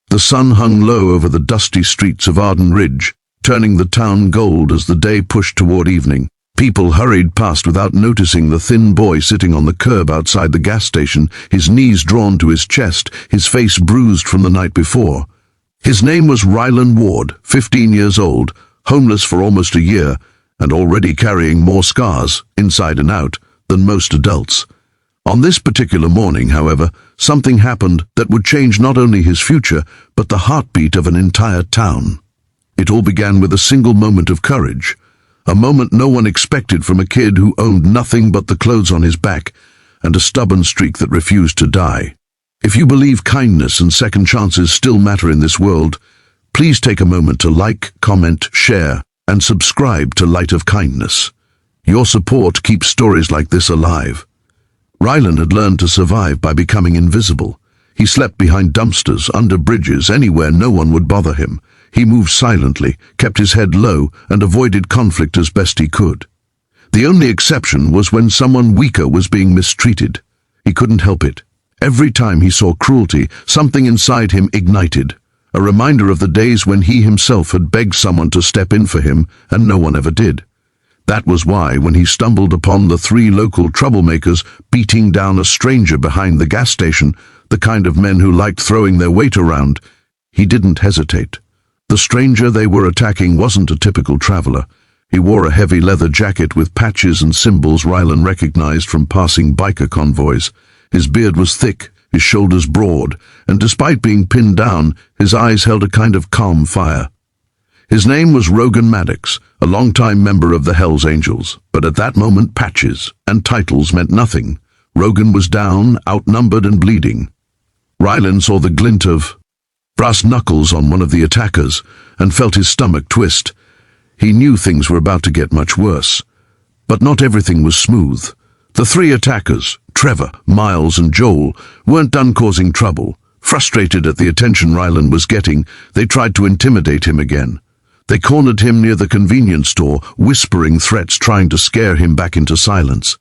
The sun hung low over the dusty streets of Arden Ridge, turning the town gold as the day pushed toward evening. People hurried past without noticing the thin boy sitting on the curb outside the gas station, his knees drawn to his chest, his face bruised from the night before. His name was Rylan Ward, 15 years old, homeless for almost a year, and already carrying more scars, inside and out, than most adults. On this particular morning, however, something happened that would change not only his future, but the heartbeat of an entire town. It all began with a single moment of courage, a moment no one expected from a kid who owned nothing but the clothes on his back and a stubborn streak that refused to die. If you believe kindness and second chances still matter in this world, please take a moment to like, comment, share, and subscribe to Light of Kindness. Your support keeps stories like this alive. Rylan had learned to survive by becoming invisible. He slept behind dumpsters, under bridges, anywhere no one would bother him. He moved silently, kept his head low, and avoided conflict as best he could. The only exception was when someone weaker was being mistreated. He couldn't help it. Every time he saw cruelty, something inside him ignited, a reminder of the days when he himself had begged someone to step in for him, and no one ever did. That was why, when he stumbled upon the 3 local troublemakers beating down a stranger behind the gas station, the kind of men who liked throwing their weight around, he didn't hesitate. The stranger they were attacking wasn't a typical traveler. He wore a heavy leather jacket with patches and symbols Rylan recognized from passing biker convoys. His beard was thick, his shoulders broad, and despite being pinned down, his eyes held a kind of calm fire. His name was Rogan Maddox, a longtime member of the Hells Angels, but at that moment patches and titles meant nothing. Rogan was down, outnumbered and bleeding. Rylan saw the glint of brass knuckles on one of the attackers and felt his stomach twist. He knew things were about to get much worse. But not everything was smooth. The 3 attackers, Trevor, Miles and Joel, weren't done causing trouble. Frustrated at the attention Rylan was getting, they tried to intimidate him again. They cornered him near the convenience store, whispering threats, trying to scare him back into silence.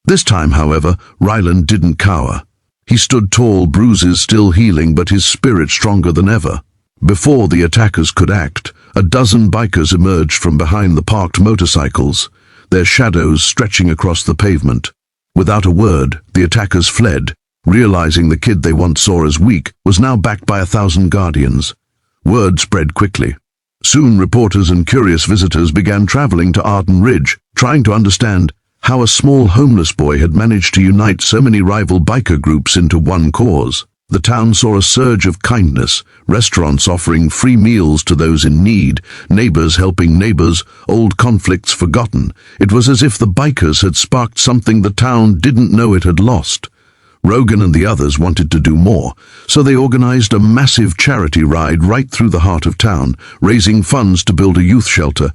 This time, however, Rylan didn't cower. He stood tall, bruises still healing, but his spirit stronger than ever. Before the attackers could act, a dozen bikers emerged from behind the parked motorcycles, their shadows stretching across the pavement. Without a word, the attackers fled, realizing the kid they once saw as weak was now backed by 1,000 guardians. Word spread quickly. Soon reporters and curious visitors began traveling to Arden Ridge, trying to understand how a small homeless boy had managed to unite so many rival biker groups into one cause. The town saw a surge of kindness, restaurants offering free meals to those in need, neighbors helping neighbors, old conflicts forgotten. It was as if the bikers had sparked something the town didn't know it had lost. Rogan and the others wanted to do more, so they organized a massive charity ride right through the heart of town, raising funds to build a youth shelter.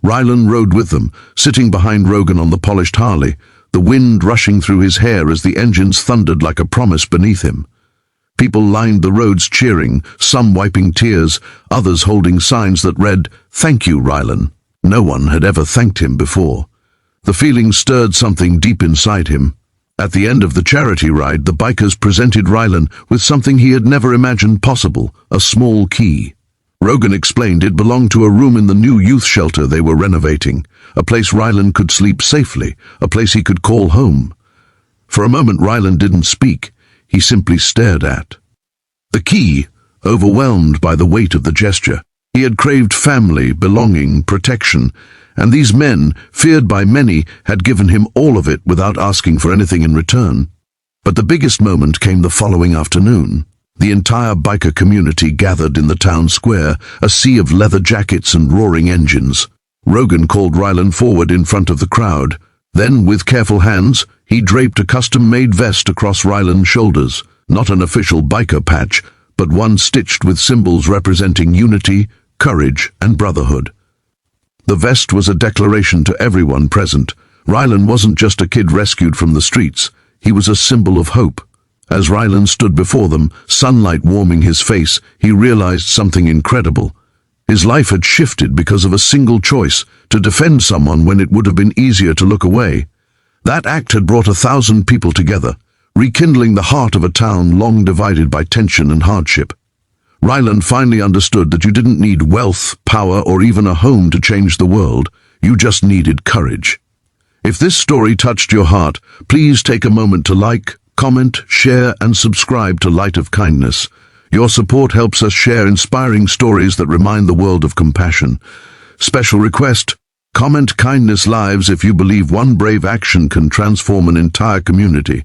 Rylan rode with them, sitting behind Rogan on the polished Harley, the wind rushing through his hair as the engines thundered like a promise beneath him. People lined the roads cheering, some wiping tears, others holding signs that read, "Thank you, Rylan." No one had ever thanked him before. The feeling stirred something deep inside him. At the end of the charity ride, the bikers presented Rylan with something he had never imagined possible, a small key. Rogan explained it belonged to a room in the new youth shelter they were renovating, a place Rylan could sleep safely, a place he could call home. For a moment Rylan didn't speak, he simply stared at the key, overwhelmed by the weight of the gesture. He had craved family, belonging, protection, and these men, feared by many, had given him all of it without asking for anything in return. But the biggest moment came the following afternoon. The entire biker community gathered in the town square, a sea of leather jackets and roaring engines. Rogan called Rylan forward in front of the crowd. Then, with careful hands, he draped a custom-made vest across Rylan's shoulders, not an official biker patch, but one stitched with symbols representing unity, courage, and brotherhood. The vest was a declaration to everyone present. Rylan wasn't just a kid rescued from the streets, he was a symbol of hope. As Rylan stood before them, sunlight warming his face, he realized something incredible. His life had shifted because of a single choice, to defend someone when it would have been easier to look away. That act had brought 1,000 people together, rekindling the heart of a town long divided by tension and hardship. Ryland finally understood that you didn't need wealth, power, or even a home to change the world. You just needed courage. If this story touched your heart, please take a moment to like, comment, share, and subscribe to Light of Kindness. Your support helps us share inspiring stories that remind the world of compassion. Special request: comment kindness lives if you believe one brave action can transform an entire community.